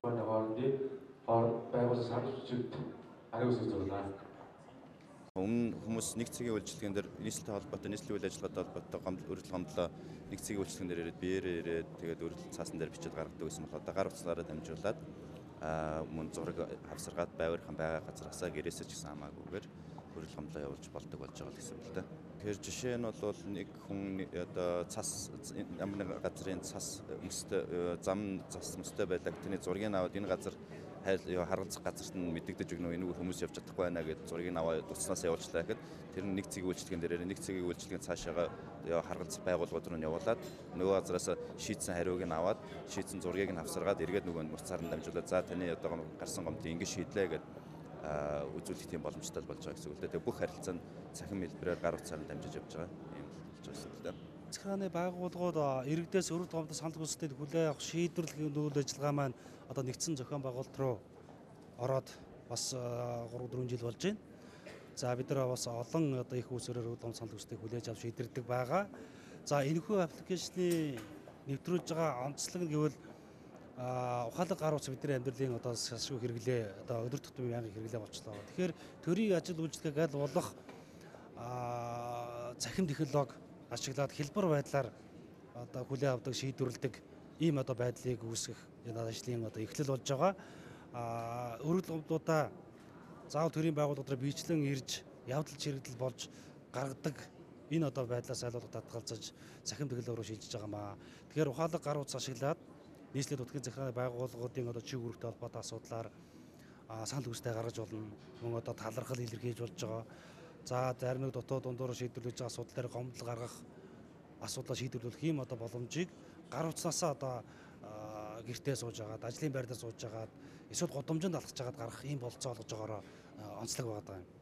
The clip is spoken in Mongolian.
хооронд байгуулсан санал хүсэлт ариун үсэг зурнаа. Өмнө хүмүүс нэг цагийн үйлчлэгэн дээр нийслэлтэй холбоотой, нийслэлийн үйл ажиллагаатай холбоотой өргөдөл гомдлоо нэг цагийн үйлчлэгэн дээр ирээд биеэрээ ирээд тэгээд өргөдөл цаасан дээр бичиж гаргадаг гэсэн бол одоо гар утсаараа дамжуулаад мөн зураг авсаргаад байвархан байгаа газараасаа гэрээсээ ч гэсэн хамаагүйгээр өргөдөл гомдлоо явуулж болдог болж байгаа гэсэн үг л дээ. Тэгэхээр жишээ нь бол нэг хүн одоо цас ямар нэг газрын цас өмстэй зам цас өмстэй байдаг. Тэний зургийг аваад энэ газар харгалзах газарт нь мэдэгдэж өгнө энэгээр хүмүүс явж чадахгүй байна гэж зургийг аваад утаснаас явуулчлаа гэхэд тэр нэг цагийн үйлчлэгэн дээрээ нэг цагийн үйлчлэгэн цаашаага харгалзах байгууллагууд руу нь явуулаад нөгөө газараас шийдсэн хариуг нь аваад шийдсэн зургийг нь авсаргаад эргээд нөгөө нурцаар нь дамжуулаад за таны одоо гарсан гомдыг ингэ шийдлээ гэдэг үзүүлэх тийм боломжтой болж байгаа гэсэн үг л дээ. Тэгээ бүх харилцаа нь цахим хэлбэрээр гар утсаар нь дамжиж явж байгаа юм болж байгаа гэсэн үг л дээ. Захиргааны байгууллагууд иргэдээс өргөдөл гомдол санал хүсэлтийг хүлээн авах шийдвэрлэлийн үйл ажиллагаа маань одоо нэгдсэн зохион байгуулалт руу ороод бас 3-4 жил болж байна. За бид нар бас олон одоо их усөрөөр өргөдөл гомдол санал хүсэлтийг хүлээж авч шийдвэрлэдэг байгаа. За энэхүү аппликейшны нэвтрүүлж байгаа онцлог нь гэвэл ухаалаг гар утас бидний амьдралын одоо сашгүй хэрэглээ одоо өдөр тутмын байнгын хэрэглээ болчлоо. Тэгэхээр төрийн ажил үйлчлэгийг аль болох цахим технологи ашиглаад хэлбэр байдлаар одоо хүлээн авдаг шийдвэрлэдэг ийм одоо байдлыг үүсгэх энэ ажлын одоо эхлэл болж байгаа. Өргөдөл гомдлуудаа заавал төрийн байгууллагуудаар биечлэн ирж явдал чирэгдэл болж гаргадаг энэ одоо байдлаас аль болох татгалзаж цахим технологи руу шилжиж байгаа маа. Тэгэхээр ухаалаг гар утас ашиглаад нийслэлийн нутгийн захиргааны байгууллагуудын одоо чиг үүрэгтэй холбоотой асуудлаар санал хүсэлт гаргаж болно. Мөн одоо талархал илэрхийлж болж байгаа. За зарим нэг дотоод дундуур шийдвэрлэж байгаа асуудал дээр гомдол гаргах асуудлаа шийдвэрлэх ийм одоо боломжийг гар утаснасаа одоо гэртээ сууж агаад ажлын байр дээр сууж агаад эсвэл гудамжинд алхаж агаад гарах ийм болцоо олгож байгаараа онцлог байгаа юм.